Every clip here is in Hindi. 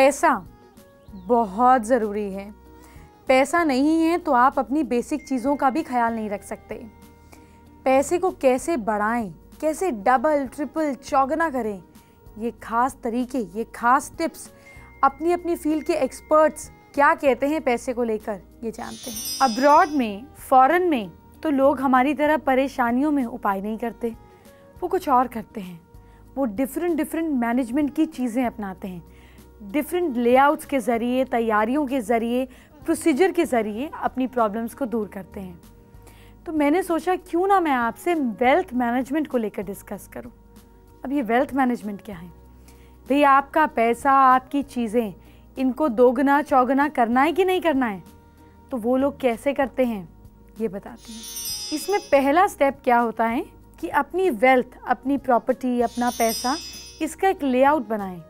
पैसा बहुत ज़रूरी है। पैसा नहीं है तो आप अपनी बेसिक चीज़ों का भी ख्याल नहीं रख सकते। पैसे को कैसे बढ़ाएं, कैसे डबल ट्रिपल चौगुना करें, ये खास तरीके, ये खास टिप्स अपनी अपनी फील्ड के एक्सपर्ट्स क्या कहते हैं पैसे को लेकर, ये जानते हैं। अब्रॉड में, फॉरेन में तो लोग हमारी तरह परेशानियों में उपाय नहीं करते, वो कुछ और करते हैं। वो डिफरेंट मैनेजमेंट की चीज़ें अपनाते हैं, डिफरेंट लेआउट्स के ज़रिए, तैयारियों के ज़रिए, प्रोसीजर के ज़रिए अपनी प्रॉब्लम्स को दूर करते हैं। तो मैंने सोचा क्यों ना मैं आपसे वेल्थ मैनेजमेंट को लेकर डिस्कस करूं। अब ये वेल्थ मैनेजमेंट क्या है? भाई आपका पैसा, आपकी चीज़ें, इनको दोगुना चौगुना करना है कि नहीं करना है? तो वो लोग कैसे करते हैं ये बताती हूँ। इसमें पहला स्टेप क्या होता है कि अपनी वेल्थ, अपनी प्रॉपर्टी, अपना पैसा, इसका एक लेआउट बनाएं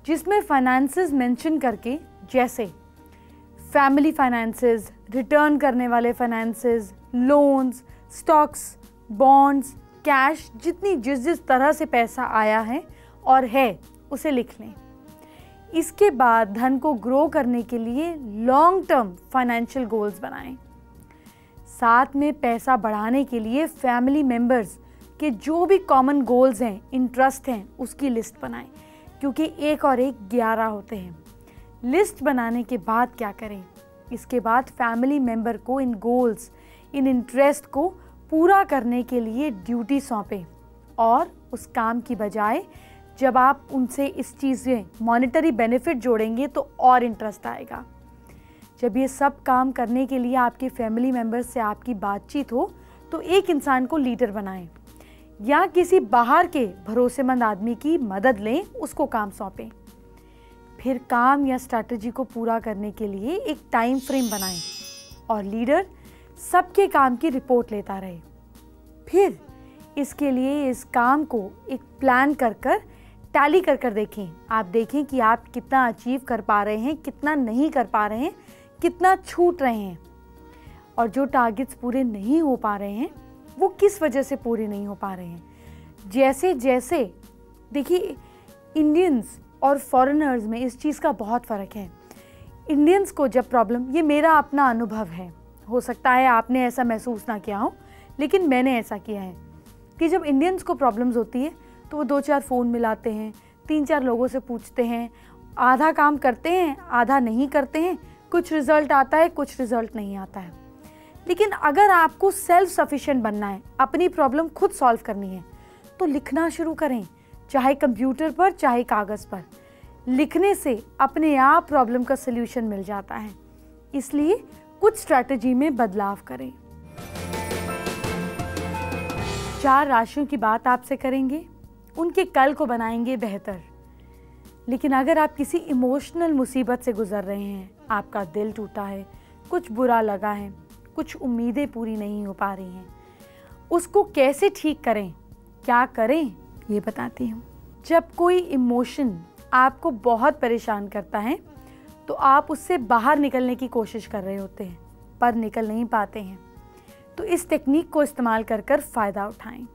जिसमें फाइनेंसेस मेंशन करके, जैसे फैमिली फाइनेंसेस, रिटर्न करने वाले finances, loans, stocks, bonds, cash, जिस तरह से पैसा आया है और है उसे लिख लें। इसके बाद धन को ग्रो करने के लिए लॉन्ग टर्म फाइनेंशियल गोल्स बनाएं। साथ में पैसा बढ़ाने के लिए फैमिली मेंबर्स के जो भी कॉमन गोल्स हैं, इंटरेस्ट हैं, उसकी लिस्ट बनाएं, क्योंकि 1 और 1 11 होते हैं। लिस्ट बनाने के बाद क्या करें? इसके बाद फैमिली मेंबर को इन गोल्स, इन इंटरेस्ट को पूरा करने के लिए ड्यूटी सौंपें और उस काम की बजाय जब आप उनसे इस चीज़ में मॉनेटरी बेनिफिट जोड़ेंगे तो और इंटरेस्ट आएगा। जब ये सब काम करने के लिए आपके फैमिली मेंबर्स से आपकी बातचीत हो तो एक इंसान को लीडर बनाएं या किसी बाहर के भरोसेमंद आदमी की मदद लें, उसको काम सौंपें। फिर काम या स्ट्रैटेजी को पूरा करने के लिए एक टाइम फ्रेम बनाएं और लीडर सबके काम की रिपोर्ट लेता रहे। फिर इसके लिए इस काम को एक प्लान कर टैली कर देखें। आप देखें कि आप कितना अचीव कर पा रहे हैं, कितना नहीं कर पा रहे हैं, कितना छूट रहे हैं, और जो टारगेट्स पूरे नहीं हो पा रहे हैं वो किस वजह से पूरे नहीं हो पा रहे हैं। जैसे जैसे देखिए, इंडियंस और फॉरेनर्स में इस चीज़ का बहुत फ़र्क है। इंडियंस को जब प्रॉब्लम, ये मेरा अपना अनुभव है, हो सकता है आपने ऐसा महसूस ना किया हो, लेकिन मैंने ऐसा किया है कि जब इंडियंस को प्रॉब्लम्स होती है तो वो 2-4 फ़ोन मिलाते हैं, 3-4 लोगों से पूछते हैं, आधा काम करते हैं, आधा नहीं करते हैं, कुछ रिज़ल्ट आता है, कुछ रिज़ल्ट नहीं आता है। लेकिन अगर आपको सेल्फ सफिशिएंट बनना है, अपनी प्रॉब्लम खुद सॉल्व करनी है, तो लिखना शुरू करें, चाहे कंप्यूटर पर, चाहे कागज़ पर। लिखने से अपने आप प्रॉब्लम का सल्यूशन मिल जाता है। इसलिए कुछ स्ट्रैटेजी में बदलाव करें। 4 राशियों की बात आपसे करेंगे, उनके कल को बनाएंगे बेहतर। लेकिन अगर आप किसी इमोशनल मुसीबत से गुजर रहे हैं, आपका दिल टूटा है, कुछ बुरा लगा है, कुछ उम्मीदें पूरी नहीं हो पा रही हैं, उसको कैसे ठीक करें, क्या करें, ये बताती हूँ। जब कोई इमोशन आपको बहुत परेशान करता है तो आप उससे बाहर निकलने की कोशिश कर रहे होते हैं पर निकल नहीं पाते हैं, तो इस टेक्निक को इस्तेमाल कर फ़ायदा उठाएं।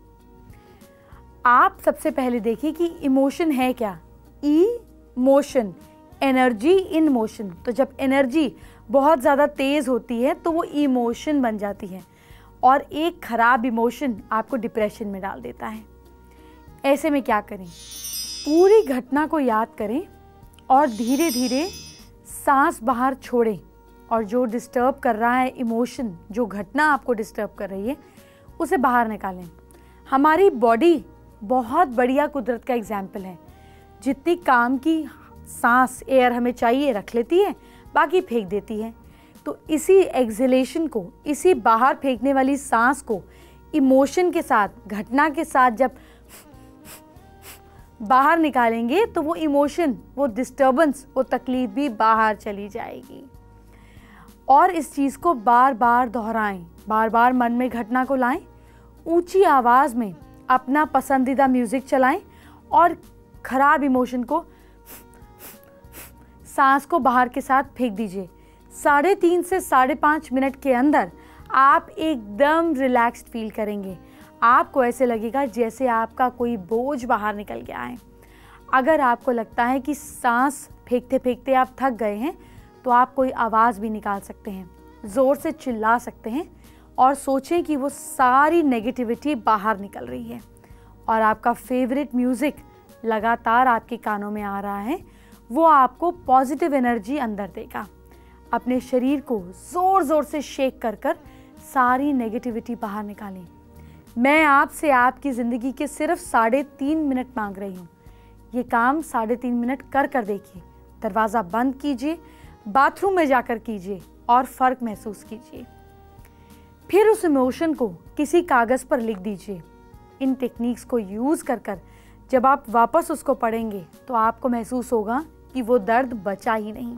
आप सबसे पहले देखिए कि इमोशन है क्या। Emotion, energy in motion. तो जब एनर्जी बहुत ज़्यादा तेज़ होती है तो वो इमोशन बन जाती है और एक खराब इमोशन आपको डिप्रेशन में डाल देता है। ऐसे में क्या करें? पूरी घटना को याद करें और धीरे धीरे सांस बाहर छोड़ें और जो डिस्टर्ब कर रहा है इमोशन, जो घटना आपको डिस्टर्ब कर रही है, उसे बाहर निकालें। हमारी बॉडी बहुत बढ़िया कुदरत का एग्जाम्पल है। जितनी काम की सांस, एयर हमें चाहिए रख लेती है, बाकी फेंक देती है। तो इसी एक्सहेलेशन को, इसी बाहर फेंकने वाली सांस को इमोशन के साथ, घटना के साथ जब बाहर निकालेंगे तो वो इमोशन, वो डिस्टर्बेंस, वो तकलीफ भी बाहर चली जाएगी। और इस चीज़ को बार बार दोहराएं, बार बार मन में घटना को लाएं, ऊंची आवाज़ में अपना पसंदीदा म्यूज़िक चलाएं और ख़राब इमोशन को, सांस को बाहर के साथ फेंक दीजिए। 3.5 से 5.5 मिनट के अंदर आप एकदम रिलैक्स्ड फील करेंगे। आपको ऐसे लगेगा जैसे आपका कोई बोझ बाहर निकल गया है। अगर आपको लगता है कि सांस फेंकते फेंकते आप थक गए हैं तो आप कोई आवाज़ भी निकाल सकते हैं, ज़ोर से चिल्ला सकते हैं और सोचें कि वो सारी नेगेटिविटी बाहर निकल रही है और आपका फेवरेट म्यूज़िक लगातार आपके कानों में आ रहा है। वो आपको पॉजिटिव एनर्जी अंदर देगा। अपने शरीर को ज़ोर ज़ोर से शेक कर कर सारी नेगेटिविटी बाहर निकालें। मैं आपसे आपकी ज़िंदगी के सिर्फ 3.5 मिनट मांग रही हूँ। ये काम 3.5 मिनट कर कर देखिए। दरवाज़ा बंद कीजिए, बाथरूम में जाकर कीजिए और फ़र्क महसूस कीजिए। फिर उस इमोशन को किसी कागज़ पर लिख दीजिए। इन टेक्निक्स को यूज़ कर कर जब आप वापस उसको पढ़ेंगे तो आपको महसूस होगा कि वो दर्द बचा ही नहीं।